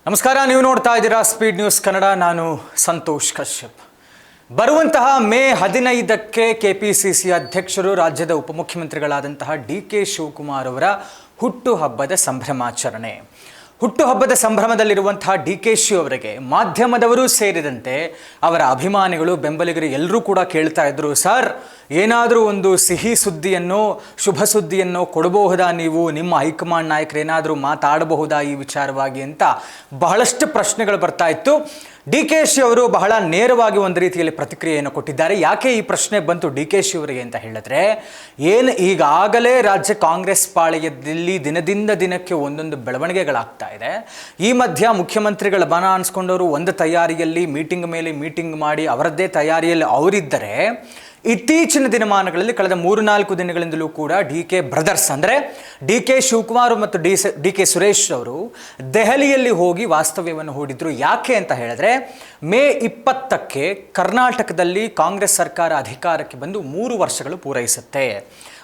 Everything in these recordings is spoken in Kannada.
ನಮಸ್ಕಾರ, ನೀವು ನೋಡ್ತಾ ಇದ್ದೀರಾ ಸ್ಪೀಡ್ ನ್ಯೂಸ್ ಕನ್ನಡ. ನಾನು ಸಂತೋಷ್ ಕಶ್ಯಪ್. ಬರುವಂತಹ ಮೇ 15ಕ್ಕೆ ಕೆಪಿಸಿಸಿ ಅಧ್ಯಕ್ಷರು, ರಾಜ್ಯದ ಉಪಮುಖ್ಯಮಂತ್ರಿಗಳಾದಂತಹ ಡಿ.ಕೆ. ಶಿವಕುಮಾರ್ ಅವರ ಹುಟ್ಟುಹಬ್ಬದ ಸಂಭ್ರಮಾಚರಣೆ. ಹುಟ್ಟುಹಬ್ಬದ ಸಂಭ್ರಮದಲ್ಲಿರುವಂತಹ ಡಿ.ಕೆ. ಶಿ ಅವರಿಗೆ ಮಾಧ್ಯಮದವರು ಸೇರಿದಂತೆ ಅವರ ಅಭಿಮಾನಿಗಳು, ಬೆಂಬಲಿಗರು ಎಲ್ಲರೂ ಕೂಡ ಕೇಳ್ತಾ ಇದ್ರು, ಸರ್ ಏನಾದರೂ ಒಂದು ಸಿಹಿ ಸುದ್ದಿಯನ್ನು, ಶುಭ ಸುದ್ದಿಯನ್ನು ಕೊಡಬಹುದಾ, ನೀವು ನಿಮ್ಮ ಹೈಕಮಾಂಡ್ ನಾಯಕರು ಏನಾದರೂ ಮಾತಾಡಬಹುದಾ ಈ ವಿಚಾರವಾಗಿ ಅಂತ ಬಹಳಷ್ಟು ಪ್ರಶ್ನೆಗಳು ಬರ್ತಾ ಇತ್ತು. ಡಿ.ಕೆ. ಶಿ ಅವರು ಬಹಳ ನೇರವಾಗಿ ಒಂದು ರೀತಿಯಲ್ಲಿ ಪ್ರತಿಕ್ರಿಯೆಯನ್ನು ಕೊಟ್ಟಿದ್ದಾರೆ. ಯಾಕೆ ಈ ಪ್ರಶ್ನೆ ಬಂತು ಡಿ.ಕೆ. ಶಿ ಅವರಿಗೆ ಅಂತ ಹೇಳಿದ್ರೆ, ಈಗಾಗಲೇ ರಾಜ್ಯ ಕಾಂಗ್ರೆಸ್ ಪಾಳೆಯದಲ್ಲಿ ದಿನದಿಂದ ದಿನಕ್ಕೆ ಒಂದೊಂದು ಬೆಳವಣಿಗೆಗಳಾಗ್ತಾ ಇದೆ. ಈ ಮಧ್ಯ ಮುಖ್ಯಮಂತ್ರಿಗಳ ಬನ ಅನ್ಸ್ಕೊಂಡವರು ಒಂದು ತಯಾರಿಯಲ್ಲಿ ಮೀಟಿಂಗ್ ಮೇಲೆ ಮೀಟಿಂಗ್ ಮಾಡಿ ಅವರದ್ದೇ ತಯಾರಿಯಲ್ಲಿ ಅವರಿದ್ದರೆ, ಇತ್ತೀಚಿನ ದಿನಮಾನಗಳಲ್ಲಿ ಕಳೆದ 3-4 ದಿನಗಳಿಂದಲೂ ಕೂಡ ಡಿ.ಕೆ. ಬ್ರದರ್ಸ್ ಅಂದರೆ ಡಿ.ಕೆ. ಶಿವಕುಮಾರ್ ಮತ್ತು ಡಿ.ಕೆ. ಸುರೇಶ್ ಅವರು ದೆಹಲಿಯಲ್ಲಿ ಹೋಗಿ ವಾಸ್ತವ್ಯವನ್ನು ಹೂಡಿದ್ರು. ಯಾಕೆ ಅಂತ ಹೇಳಿದ್ರೆ, ಮೇ 20ಕ್ಕೆ ಕರ್ನಾಟಕದಲ್ಲಿ ಕಾಂಗ್ರೆಸ್ ಸರ್ಕಾರ ಅಧಿಕಾರಕ್ಕೆ ಬಂದು 3 ವರ್ಷಗಳು ಪೂರೈಸುತ್ತೆ.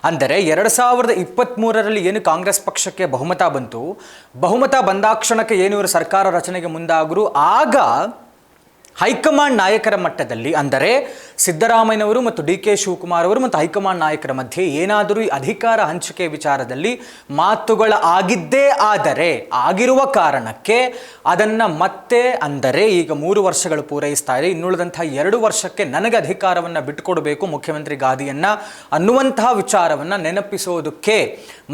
ಅಂದರೆ 2023ರಲ್ಲಿ ಏನು ಕಾಂಗ್ರೆಸ್ ಪಕ್ಷಕ್ಕೆ ಬಹುಮತ ಬಂತು, ಬಹುಮತ ಬಂದಾಕ್ಷಣಕ್ಕೆ ಏನು ಇವರು ಸರ್ಕಾರ ರಚನೆಗೆ ಮುಂದಾಗರು, ಆಗ ಹೈಕಮಾಂಡ್ ನಾಯಕರ ಮಟ್ಟದಲ್ಲಿ, ಅಂದರೆ ಸಿದ್ದರಾಮಯ್ಯನವರು ಮತ್ತು ಡಿ.ಕೆ. ಶಿವಕುಮಾರ್ ಅವರು ಮತ್ತು ಹೈಕಮಾಂಡ್ ನಾಯಕರ ಮಧ್ಯೆ ಏನಾದರೂ ಅಧಿಕಾರ ಹಂಚಿಕೆ ವಿಚಾರದಲ್ಲಿ ಮಾತುಗಳ ಆಗಿದ್ದೇ ಆದರೆ, ಆಗಿರುವ ಕಾರಣಕ್ಕೆ ಅದನ್ನು ಮತ್ತೆ, ಅಂದರೆ ಈಗ 3 ವರ್ಷಗಳು ಪೂರೈಸ್ತಾ ಇದೆ, ಇನ್ನುಳಿದಂತಹ 2 ವರ್ಷಕ್ಕೆ ನನಗೆ ಅಧಿಕಾರವನ್ನು ಬಿಟ್ಟುಕೊಡಬೇಕು, ಮುಖ್ಯಮಂತ್ರಿ ಗಾದಿಯನ್ನು ಅನ್ನುವಂತಹ ವಿಚಾರವನ್ನು ನೆನಪಿಸೋದಕ್ಕೆ,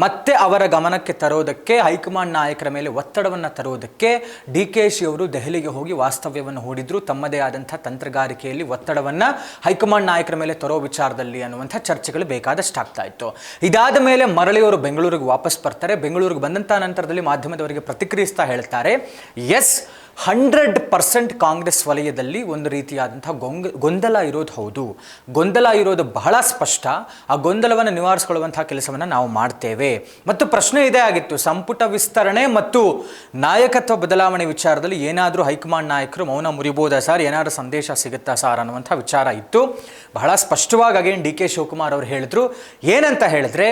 ಮತ್ತೆ ಅವರ ಗಮನಕ್ಕೆ ತರೋದಕ್ಕೆ, ಹೈಕಮಾಂಡ್ ನಾಯಕರ ಮೇಲೆ ಒತ್ತಡವನ್ನು ತರೋದಕ್ಕೆ ಡಿ.ಕೆ. ಶಿ ಅವರು ದೆಹಲಿಗೆ ಹೋಗಿ ವಾಸ್ತವ್ಯವನ್ನು ಹೂಡಿದ್ರು. ತಮ್ಮದೇ ಆದಂಥ ತಂತ್ರಗಾರಿಕೆಯಲ್ಲಿ ಒತ್ತಡವನ್ನು ಹೈಕಮಾಂಡ್ ನಾಯಕರ ಮೇಲೆ ತರೋ ವಿಚಾರದಲ್ಲಿ ಅನ್ನುವಂಥ ಚರ್ಚೆಗಳು ಬೇಕಾದಷ್ಟು ಆಗ್ತಾ ಇತ್ತು. ಇದಾದ ಮೇಲೆ ಮರಳಿಯವರು ಬೆಂಗಳೂರಿಗೆ ವಾಪಸ್ ಬರ್ತಾರೆ. ಬೆಂಗಳೂರಿಗೆ ಬಂದಂಥ ನಂತರದಲ್ಲಿ ಮಾಧ್ಯಮದವರಿಗೆ ಪ್ರತಿಕ್ರಿಯಿಸ್ತಾ ಹೇಳ್ತಾರೆ, ಎಸ್ 100% ಕಾಂಗ್ರೆಸ್ ವಲಯದಲ್ಲಿ ಒಂದು ರೀತಿಯಾದಂಥ ಗೊಂದಲ ಇರೋದು ಹೌದು, ಗೊಂದಲ ಇರೋದು ಬಹಳ ಸ್ಪಷ್ಟ. ಆ ಗೊಂದಲವನ್ನು ನಿವಾರಿಸಿಕೊಳ್ಳುವಂಥ ಕೆಲಸವನ್ನು ನಾವು ಮಾಡ್ತೇವೆ. ಮತ್ತು ಪ್ರಶ್ನೆ ಇದೇ ಆಗಿತ್ತು, ಸಂಪುಟ ವಿಸ್ತರಣೆ ಮತ್ತು ನಾಯಕತ್ವ ಬದಲಾವಣೆ ವಿಚಾರದಲ್ಲಿ ಏನಾದರೂ ಹೈಕಮಾಂಡ್ ನಾಯಕರು ಮೌನ ಮುರಿಬೋದಾ ಸರ್, ಏನಾದರೂ ಸಂದೇಶ ಸಿಗುತ್ತಾ ಸರ್ ಅನ್ನುವಂಥ ವಿಚಾರ ಇತ್ತು. ಬಹಳ ಸ್ಪಷ್ಟವಾಗಿ ಅಗೇನ್ ಡಿ.ಕೆ. ಶಿವಕುಮಾರ್ ಅವರು ಹೇಳಿದ್ರು. ಏನಂತ ಹೇಳಿದ್ರೆ,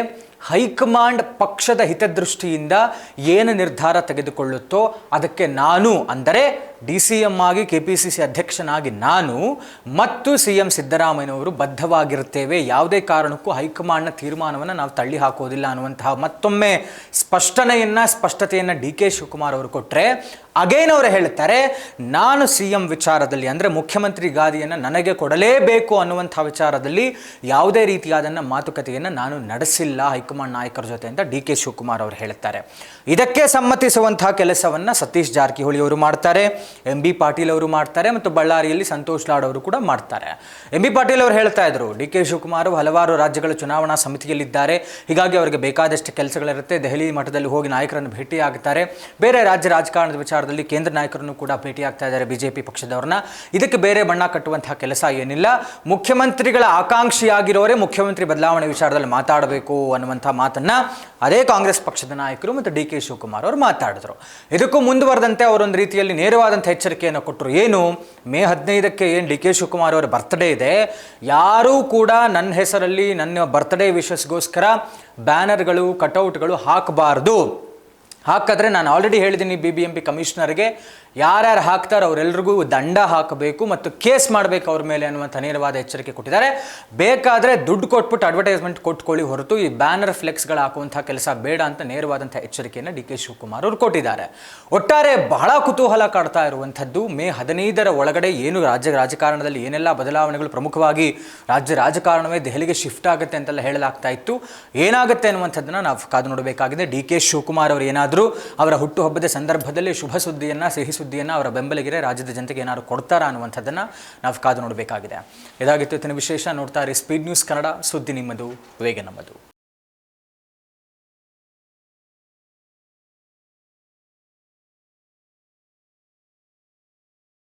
ಹೈಕಮಾಂಡ್ ಪಕ್ಷದ ಹಿತದೃಷ್ಟಿಯಿಂದ ಏನು ನಿರ್ಧಾರ ತೆಗೆದುಕೊಳ್ಳುತ್ತೋ ಅದಕ್ಕೆ ನಾನು, ಅಂದರೆ ಡಿ.ಸಿ.ಎಂ ಆಗಿ ಕೆಪಿಸಿಸಿ ಅಧ್ಯಕ್ಷನಾಗಿ ನಾನು ಮತ್ತು ಸಿ.ಎಂ ಸಿದ್ದರಾಮಯ್ಯನವರು ಬದ್ಧವಾಗಿರುತ್ತೇವೆ. ಯಾವುದೇ ಕಾರಣಕ್ಕೂ ಹೈಕಮಾಂಡ್ನ ತೀರ್ಮಾನವನ್ನು ನಾವು ತಳ್ಳಿ ಹಾಕೋದಿಲ್ಲ ಅನ್ನುವಂತಹ ಮತ್ತೊಮ್ಮೆ ಸ್ಪಷ್ಟತೆಯನ್ನು ಡಿ.ಕೆ. ಶಿವಕುಮಾರ್ ಅವರು ಕೊಟ್ಟರೆ, ಅಗೇನ್ ಅವರು ಹೇಳ್ತಾರೆ, ನಾನು ಸಿ.ಎಂ ವಿಚಾರದಲ್ಲಿ, ಅಂದರೆ ಮುಖ್ಯಮಂತ್ರಿ ಗಾದಿಯನ್ನು ನನಗೆ ಕೊಡಲೇಬೇಕು ಅನ್ನುವಂಥ ವಿಚಾರದಲ್ಲಿ ಯಾವುದೇ ರೀತಿಯಾದನ್ನು ಮಾತುಕತೆಯನ್ನು ನಾನು ನಡೆಸಿಲ್ಲ ಹೈಕಮಾಂಡ್ ನಾಯಕರ ಜೊತೆ ಅಂತ ಡಿ.ಕೆ. ಶಿವಕುಮಾರ್ ಅವರು ಹೇಳ್ತಾರೆ. ಇದಕ್ಕೆ ಸಮ್ಮತಿಸುವಂತಹ ಕೆಲಸವನ್ನು ಸತೀಶ್ ಜಾರಕಿಹೊಳಿ ಅವರು ಮಾಡ್ತಾರೆ, ಎಂ.ಬಿ. ಪಾಟೀಲ್ ಅವರು ಮಾಡ್ತಾರೆ, ಮತ್ತು ಬಳ್ಳಾರಿಯಲ್ಲಿ ಸಂತೋಷ್ ಲಾಡ್ ಅವರು ಕೂಡ ಮಾಡ್ತಾರೆ. ಎಂ.ಬಿ. ಪಾಟೀಲ್ ಅವರು ಹೇಳ್ತಾ ಇದ್ರು, ಡಿ.ಕೆ. ಶಿವಕುಮಾರ್ ಹಲವಾರು ರಾಜ್ಯಗಳ ಚುನಾವಣಾ ಸಮಿತಿಯಲ್ಲಿದ್ದಾರೆ, ಹೀಗಾಗಿ ಅವರಿಗೆ ಬೇಕಾದಷ್ಟು ಕೆಲಸಗಳಿರುತ್ತೆ, ದೆಹಲಿ ಮಟ್ಟದಲ್ಲಿ ಹೋಗಿ ನಾಯಕರನ್ನು ಭೇಟಿಯಾಗುತ್ತಾರೆ, ಬೇರೆ ರಾಜ್ಯ ರಾಜಕಾರಣದ ವಿಚಾರದಲ್ಲಿ ಕೇಂದ್ರ ನಾಯಕರನ್ನು ಕೂಡ ಭೇಟಿಯಾಗ್ತಾ ಇದ್ದಾರೆ ಬಿಜೆಪಿ ಪಕ್ಷದವ್ರನ್ನ. ಇದಕ್ಕೆ ಬೇರೆ ಬಣ್ಣ ಕಟ್ಟುವಂತಹ ಕೆಲಸ ಏನಿಲ್ಲ. ಮುಖ್ಯಮಂತ್ರಿಗಳ ಆಕಾಂಕ್ಷಿಯಾಗಿರೋರೇ ಮುಖ್ಯಮಂತ್ರಿ ಬದಲಾವಣೆ ವಿಚಾರದಲ್ಲಿ ಮಾತಾಡಬೇಕು ಅನ್ನುವಂಥ ಮಾತನ್ನ ಅದೇ ಕಾಂಗ್ರೆಸ್ ಪಕ್ಷದ ನಾಯಕರು ಮತ್ತು ಡಿ.ಕೆ. ಶಿವಕುಮಾರ್ ಅವರು ಮಾತಾಡಿದ್ರು. ಇದಕ್ಕೂ ಮುಂದುವರೆದಂತೆ ಅವರೊಂದು ರೀತಿಯಲ್ಲಿ ನೇರವಾದಂಥ ಎಚ್ಚರಿಕೆಯನ್ನು ಕೊಟ್ಟರು. ಏನು, ಮೇ 15ಕ್ಕೆ ಏನು ಡಿ.ಕೆ. ಶಿವಕುಮಾರ್ ಅವರ ಬರ್ತ್ಡೇ ಇದೆ, ಯಾರೂ ಕೂಡ ನನ್ನ ಹೆಸರಲ್ಲಿ ನನ್ನ ಬರ್ತ್ಡೇ ವಿಶಸ್ಗೋಸ್ಕರ ಬ್ಯಾನರ್ಗಳು, ಕಟೌಟ್ಗಳು ಹಾಕಬಾರ್ದು. ಹಾಕಿದ್ರೆ ನಾನು ಆಲ್ರೆಡಿ ಹೇಳಿದ್ದೀನಿ BBMP ಕಮಿಷನರ್ಗೆ, ಯಾರ್ಯಾರು ಹಾಕ್ತಾರೆ ಅವರೆಲ್ಲರಿಗೂ ದಂಡ ಹಾಕಬೇಕು ಮತ್ತು ಕೇಸ್ ಮಾಡಬೇಕು ಅವ್ರ ಮೇಲೆ ಅನ್ನುವಂಥ ನೇರವಾದ ಎಚ್ಚರಿಕೆ ಕೊಟ್ಟಿದ್ದಾರೆ. ಬೇಕಾದರೆ ದುಡ್ಡು ಕೊಟ್ಬಿಟ್ಟು ಅಡ್ವರ್ಟೈಸ್ಮೆಂಟ್ ಕೊಟ್ಕೊಳ್ಳಿ, ಹೊರತು ಈ ಬ್ಯಾನರ್ ಫ್ಲೆಕ್ಸ್ಗಳು ಹಾಕುವಂಥ ಕೆಲಸ ಬೇಡ ಅಂತ ನೇರವಾದಂಥ ಎಚ್ಚರಿಕೆಯನ್ನು ಡಿ.ಕೆ. ಶಿವಕುಮಾರ್ ಅವರು ಕೊಟ್ಟಿದ್ದಾರೆ. ಒಟ್ಟಾರೆ ಬಹಳ ಕುತೂಹಲ ಕಾಡ್ತಾ ಇರುವಂಥದ್ದು, ಮೇ 15ರ ಒಳಗಡೆ ಏನು ರಾಜಕಾರಣದಲ್ಲಿ ಏನೆಲ್ಲ ಬದಲಾವಣೆಗಳು, ಪ್ರಮುಖವಾಗಿ ರಾಜ್ಯ ರಾಜಕಾರಣವೇ ದೆಹಲಿಗೆ ಶಿಫ್ಟ್ ಆಗುತ್ತೆ ಅಂತೆಲ್ಲ ಹೇಳಲಾಗ್ತಾ ಇತ್ತು, ಏನಾಗುತ್ತೆ ಅನ್ನುವಂಥದ್ದನ್ನು ನಾವು ಕಾದು ನೋಡಬೇಕಾಗಿದೆ. ಡಿ.ಕೆ. ಶಿವಕುಮಾರ್ ಅವರು ಏನಾದರೂ ಅವರ ಹುಟ್ಟುಹಬ್ಬದ ಸಂದರ್ಭದಲ್ಲಿ ಶುಭ ಸುದ್ದಿಯನ್ನು, ಸಿಹಿ ಸುದ್ದಿಯನ್ನು ಅವರ ಬೆಂಬಲಿಗರೇ ರಾಜ್ಯದ ಜನತೆಗೆ ಏನಾದರೂ ಕೊಡ್ತಾರಾ ಅನ್ನುವಂಥದ್ದನ್ನು ನಾವು ಕಾದು ನೋಡಬೇಕಾಗಿದೆ. ಇದಾಗಿತ್ತು ಇವತ್ತಿನ ವಿಶೇಷ. ನೋಡ್ತಾ ಇರಿ ಸ್ಪೀಡ್ ನ್ಯೂಸ್ ಕನ್ನಡ, ಸುದ್ದಿ ನಿಮ್ಮದು, ವೇಗ ನಮ್ಮದು.